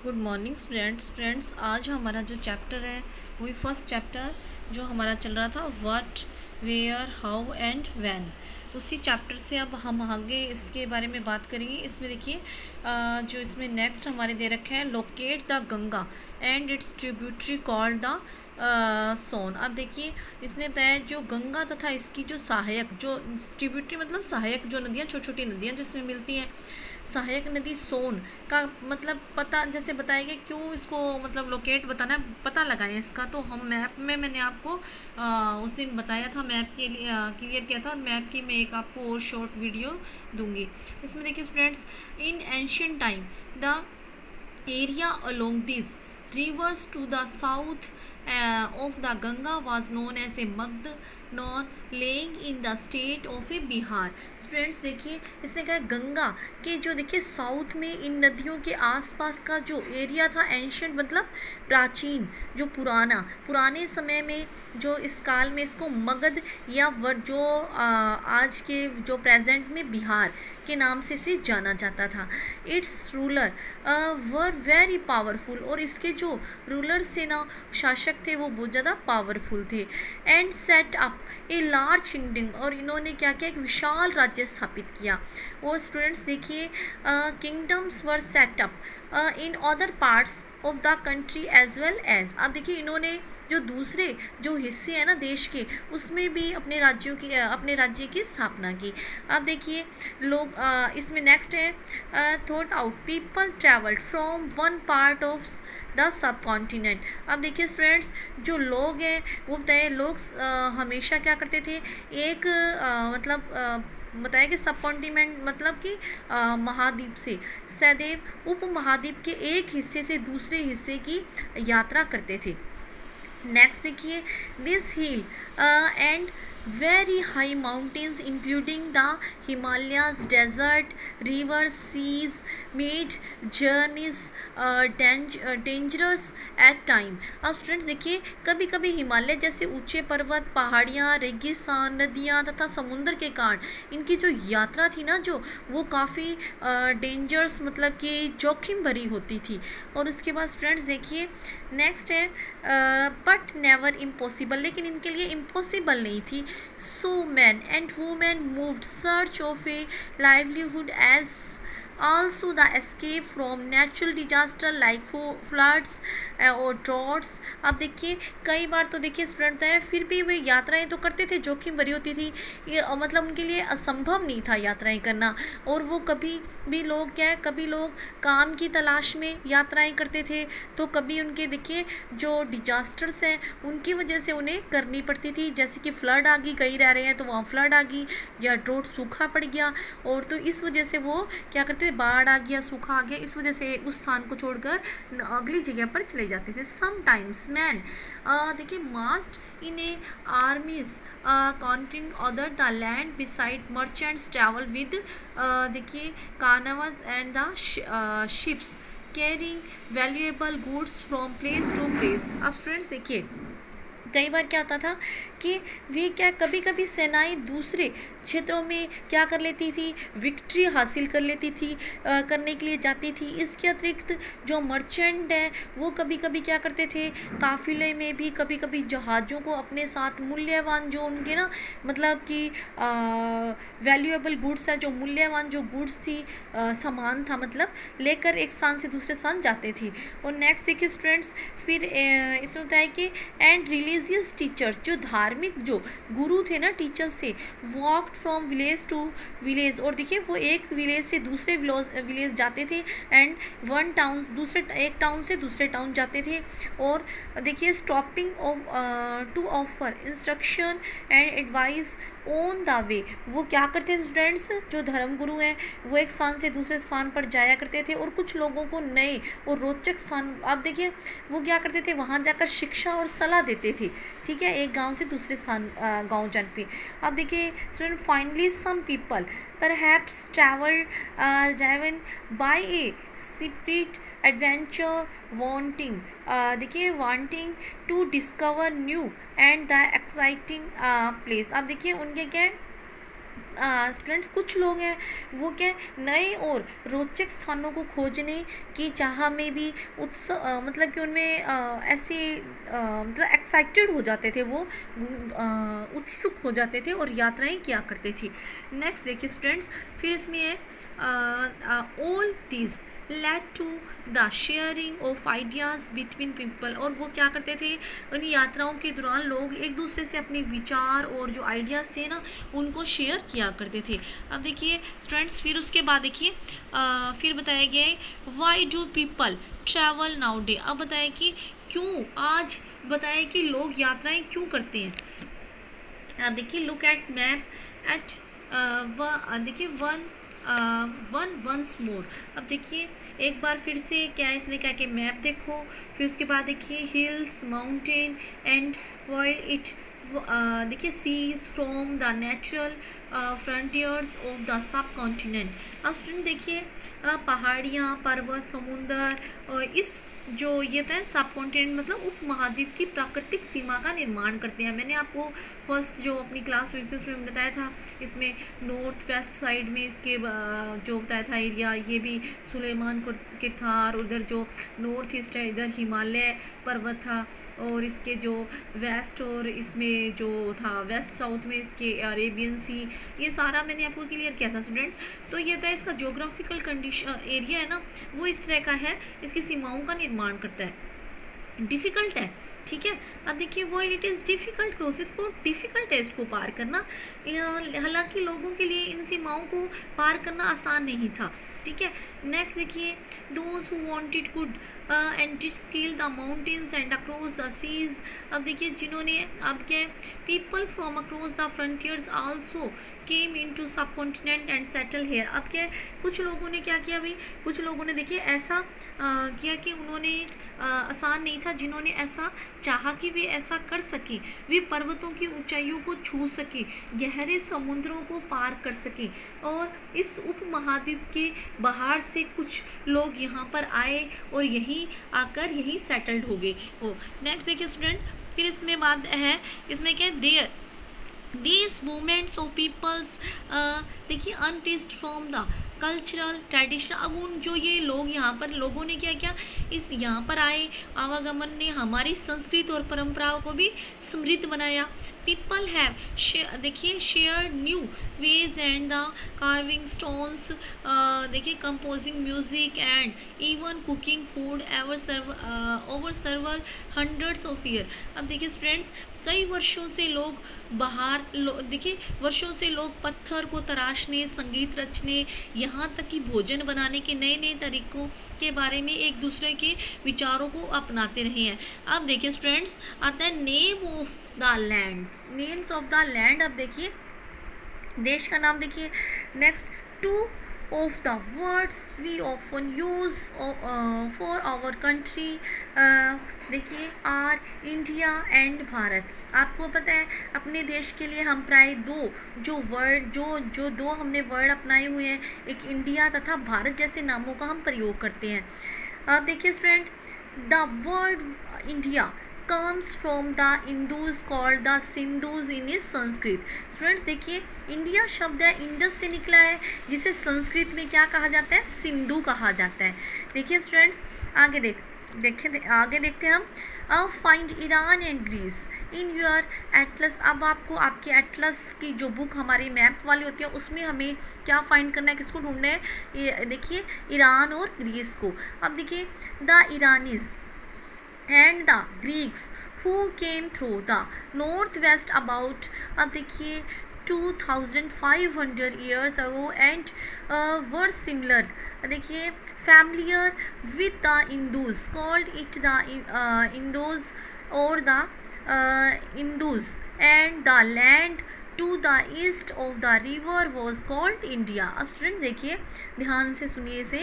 Good morning friends आज हमारा जो चैप्टर है वही फर्स्ट चैप्टर जो हमारा चल रहा था what where how and when. उसी चैप्टर से अब हम आगे इसके बारे में बात करेंगे। इसमें देखिए जो इसमें नेक्स्ट हमारे दे रखे हैं locate the Ganga and its tributary called the Son. अब देखिए इसने बताया जो गंगा तथा इसकी जो सहायक जो ट्रिब्यूटरी मतलब सहायक जो नदियाँ छोटी छोटी नदियाँ जो इसमें मिलती हैं, सहायक नदी सोन का मतलब पता जैसे बताया गया क्यों इसको मतलब लोकेट बताना पता लगाएं इसका। तो हम मैप में मैंने आपको उस दिन बताया था, मैप के लिए क्लियर किया था, और मैप की मैं एक आपको और शॉर्ट वीडियो दूंगी। इसमें देखिए students, in ancient time the area along these rivers to the south of the Ganga was known as a Magd, nor laying in the state of A Bihar. Students देखिए इसने कहा गंगा के जो देखिए साउथ में इन नदियों के आसपास का जो एरिया था, एंशियंट मतलब प्राचीन, जो पुराने समय में जो इस काल में इसको मगध या जो आज के जो प्रेजेंट में बिहार के नाम से इसे जाना जाता था। It's ruler were very powerful, और इसके जो रूलर्स थे ना, शासक थे, वो बहुत ज़्यादा पावरफुल थे। And set up a large kingdom, और इन्होंने क्या किया, एक विशाल राज्य स्थापित किया। और स्टूडेंट्स देखिए kingdoms were set up in other parts of the country as well as. अब देखिए इन्होंने जो दूसरे जो हिस्से हैं ना देश के, उसमें भी अपने राज्य की स्थापना की। अब देखिए लोग इसमें नेक्स्ट है thought out people travelled from one part of the subcontinent. अब देखिए स्टूडेंट्स जो लोग हैं वो बताए लोग हमेशा क्या करते थे, एक मतलब बताया कि सब कॉन्टिनेंट मतलब कि महाद्वीप से सदैव उप महाद्वीप के एक हिस्से से दूसरे हिस्से की यात्रा करते थे। नेक्स्ट देखिए this hill and very high mountains including the Himalayas, desert, rivers, seas made journeys dangerous at time। अब स्टूडेंट्स देखिए कभी कभी हिमालय जैसे ऊंचे पर्वत, पहाड़ियाँ, रेगिस्तान, नदियाँ तथा समुद्र के कारण इनकी जो यात्रा थी ना, जो वो काफ़ी डेंजरस मतलब कि जोखिम भरी होती थी। और उसके बाद स्टूडेंट्स देखिए नेक्स्ट है बट नेवर इम्पॉसिबल, लेकिन इनके लिए इम्पॉसिबल नहीं थी। So men and women moved search of a livelihood as also the escape from natural disaster like floods और droughts। अब देखिए कई बार तो देखिए स्टूडेंट है फिर भी वे यात्राएं तो करते थे, जोखिम भरी होती थी, ये मतलब उनके लिए असंभव नहीं था यात्राएं करना। और वो कभी भी लोग क्या है, कभी लोग काम की तलाश में यात्राएं करते थे, तो कभी उनके देखिए जो डिजास्टर्स हैं उनकी वजह से उन्हें करनी पड़ती थी, जैसे कि फ्लड आ गई, कहीं रह रहे हैं तो वहाँ फ्लड आ गई, या ड्रोट सूखा पड़ गया, और तो इस वजह से वो क्या करते थे, बाढ़ आ गया, सूखा आ गया, इस वजह से उस स्थान को छोड़कर अगली जगह पर चले जाते थे। समटाइम्स मैन देखिए must in a armies counting other the land beside merchants travel with देखिए caravans and the ships carrying valuable goods from place to place. अब स्टूडेंट्स देखिए कई बार क्या होता था कि वे क्या कभी कभी सेनाएं दूसरे क्षेत्रों में क्या कर लेती थी, विक्ट्री हासिल कर लेती थी, करने के लिए जाती थी। इसके अतिरिक्त जो मर्चेंट हैं वो कभी कभी क्या करते थे, काफिले में भी कभी कभी जहाज़ों को अपने साथ मूल्यवान जो उनके ना मतलब कि वैल्यूएबल गुड्स है, जो मूल्यवान जो गुड्स थी, सामान था मतलब, लेकर एक स्थान से दूसरे स्थान जाते थे। और नेक्स्ट देखिए स्टूडेंट्स फिर इसमें बताया कि एंड रिलीजियस टीचर्स, जो धार्मिक जो गुरु थे ना, टीचर्स थे, walk from village to village, और देखिए वो एक विलेज से दूसरे विलेज जाते थे, एंड वन टाउन दूसरे एक टाउन से दूसरे टाउन जाते थे। और देखिए stopping off to offer instruction and advice on the way, वो क्या करते थे स्टूडेंट्स, जो धर्मगुरु हैं वो एक स्थान से दूसरे स्थान पर जाया करते थे और कुछ लोगों को नए और रोचक स्थान, आप देखिए वो क्या करते थे, वहाँ जाकर शिक्षा और सलाह देते थे, ठीक है, एक गांव से दूसरे स्थान गांव जाने पे। अब देखिए student finally some people perhaps driven by a spirit adventure wanting to discover new and the exciting place। अब देखिए उनके क्या स्टूडेंट्स कुछ लोग हैं वो क्या नए और रोचक स्थानों को खोजने की चाह में भी मतलब कि उनमें ऐसे मतलब एक्साइटेड हो जाते थे, वो उत्सुक हो जाते थे और यात्राएं किया करते थे। नेक्स्ट देखिए स्टूडेंट्स, फिर इसमें है all these led to the sharing of ideas between people. और वो क्या करते थे, उन यात्राओं के दौरान लोग एक दूसरे से अपने विचार और जो आइडियाज़ थे ना उनको शेयर किया करते थे। अब देखिए स्टूडेंट्स, फिर उसके बाद देखिए फिर बताया गया है why do people travel now day. अब बताया कि क्यों आज बताया कि लोग यात्राएं क्यों करते हैं। अब देखिए लुक एट मैप एट देखिए वंस मोर। अब देखिए एक बार फिर से क्या है, इसने कहा कि मैप देखो, फिर उसके बाद देखिए hills mountain and while it देखिए seas from the natural frontiers of the subcontinent. अब स्टूडेंट देखिए पहाड़ियाँ, पर्वत, समुंदर और इस जो ये होता है सब कॉन्टिनेंट मतलब उप महाद्वीप की प्राकृतिक सीमा का निर्माण करते हैं। मैंने आपको फर्स्ट जो अपनी क्लास हुई थी उसमें बताया था, इसमें नॉर्थ वेस्ट साइड में इसके जो बताया था एरिया, ये भी सुलेमान किर था, और उधर जो नॉर्थ ईस्ट है इधर हिमालय पर्वत था, और इसके जो वेस्ट और इसमें जो था वेस्ट साउथ में इसके अरेबियन सी, ये सारा मैंने आपको क्लियर किया था स्टूडेंट्स। तो ये था इसका जोग्राफिकल कंडीशन एरिया है ना वो इस तरह का है, इसकी सीमाओं का निर्माण करता है। डिफ़िकल्ट है, ठीक है। अब देखिए वो इट इज़ डिफ़िकल्ट प्रोसेस, को डिफ़िकल्ट है इसको पार करना, हालांकि लोगों के लिए इन सीमाओं को पार करना आसान नहीं था, ठीक है। नेक्स्ट देखिए those who wanted could and scale the mountains and across the seas. अब देखिए जिन्होंने अब क्या people from across the frontiers also came into subcontinent and settle here. अब क्या कुछ लोगों ने क्या किया भाई, कुछ लोगों ने देखिए ऐसा किया कि उन्होंने आसान नहीं था, जिन्होंने ऐसा चाहा कि वे ऐसा कर सके, वे पर्वतों की ऊंचाइयों को छू सके, गहरे समुद्रों को पार कर सके, और इस उपमहाद्वीप के बाहर से कुछ लोग यहाँ पर आए और यहीं आकर यहीं सेटल्ड हो गए हो। नेक्स्ट देखिए स्टूडेंट, फिर इसमें बात है, इसमें क्या there these movements of peoples देखिए अनटेस्ट फ्रॉम द कल्चरल ट्रेडिशन। अब उन जो ये लोग यहाँ पर लोगों ने क्या किया, इस यहाँ पर आए आवागमन ने हमारी संस्कृति और परंपराओं को भी समृद्ध बनाया। पीपल हैव देखिए share new ways and the carving stones, देखिए composing music and even cooking food over several hundreds of year. अब देखिए स्टूडेंट्स कई वर्षों से लोग देखिए वर्षों से लोग पत्थर को तराशने, संगीत रचने, यहाँ तक कि भोजन बनाने के नए नए तरीकों के बारे में एक दूसरे के विचारों को अपनाते रहे हैं। अब देखिए स्टूडेंट्स आता है name of the land, names of the land. अब देखिए देश का नाम देखिए। Next to of the words we often use for our country देखिए आर इंडिया एंड भारत। आपको पता है अपने देश के लिए हम प्राय जो दो हमने वर्ड अपनाए हुए हैं, एक इंडिया तथा भारत जैसे नामों का हम प्रयोग करते हैं। अब देखिए student the word India comes from the Indus called the Sindhus in is Sanskrit. Students देखिए इंडिया शब्द है इंडस से निकला है, जिसे संस्कृत में क्या कहा जाता है, सिंधु कहा जाता है। देखिए स्टूडेंट्स आगे आगे देखते हैं हम। अब find Iran and Greece in your atlas. अब आपको आपके एटलस की जो बुक हमारी मैप वाली होती है उसमें हमें क्या फाइंड करना है, किसको ढूंढना है, ये देखिए ईरान और ग्रीस को। अब देखिए the ईरानीज and the Greeks who came through the northwest about अब देखिए 2500 years ago and were similar देखिए familiar with the Indus, called it the Indus or the Indus, and the land to the east of the river was called India। अब student देखिए ध्यान से सुनिए इसे।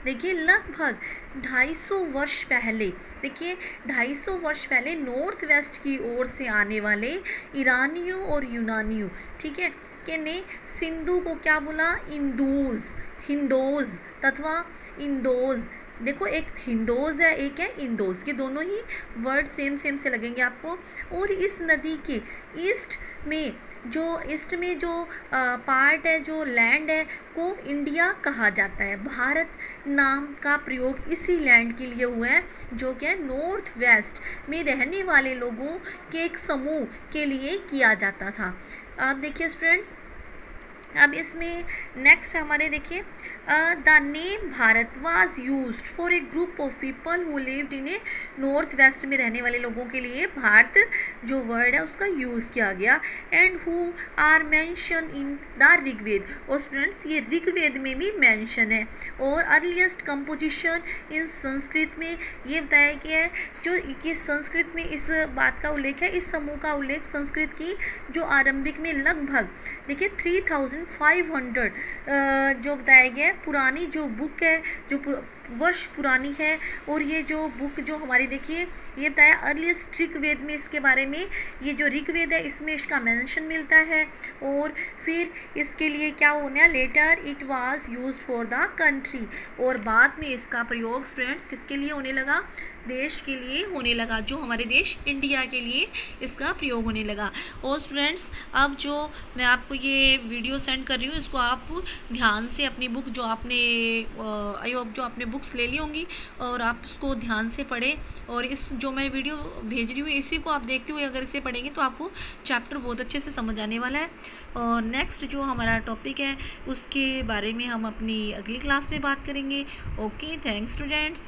देखिए लगभग 250 वर्ष पहले, देखिए 250 वर्ष पहले नॉर्थ वेस्ट की ओर से आने वाले ईरानियों और यूनानियों, ठीक है, के ने सिंधु को क्या बोला, इंदूज, हिंदोज तथा इंदोज। देखो एक हिंदोज है एक है इंदोज, के दोनों ही वर्ड सेम से लगेंगे आपको। और इस नदी के ईस्ट में जो ईस्ट में जो पार्ट है, जो लैंड है, को इंडिया कहा जाता है। भारत नाम का प्रयोग इसी लैंड के लिए हुआ है जो कि नॉर्थ वेस्ट में रहने वाले लोगों के एक समूह के लिए किया जाता था। अब देखिए स्टूडेंट्स, अब इसमें नेक्स्ट हमारे देखिए, the name Bharat was used for a group of people who lived in A north west में रहने वाले लोगों के लिए भारत जो वर्ड है उसका यूज़ किया गया, and who are mention in the Rigveda. और स्टूडेंट्स ये ऋग्वेद में भी मेंशन है। और अर्लीस्ट कंपोजिशन इन संस्कृत में ये बताया गया है जो कि संस्कृत में इस बात का उल्लेख है, इस समूह का उल्लेख संस्कृत की जो आरंभिक में लगभग देखिए 3500 जो बताया गया है, पुरानी जो बुक है, जो वर्ष पुरानी है। और ये जो बुक जो हमारी देखिए ये बताया अर्लीस्ट ऋग्वेद में इसके बारे में, ये जो ऋग्वेद है इसमें इसका मेंशन मिलता है। और फिर इसके लिए क्या होना है, later it was used for the country, और बाद में इसका प्रयोग स्टूडेंट्स किसके लिए होने लगा, देश के लिए होने लगा, जो हमारे देश इंडिया के लिए इसका प्रयोग होने लगा। और स्टूडेंट्स अब जो मैं आपको ये वीडियो सेंड कर रही हूँ इसको आप ध्यान से अपनी बुक जो आपने आई होप जो आपने बुक्स ले ली होंगी और आप उसको ध्यान से पढ़ें, और इस जो मैं वीडियो भेज रही हूँ इसी को आप देखते हुए अगर इसे पढ़ेंगे तो आपको चैप्टर बहुत अच्छे से समझ आने वाला है। और नेक्स्ट जो हमारा टॉपिक है उसके बारे में हम अपनी अगली क्लास में बात करेंगे। Okay, thanks students.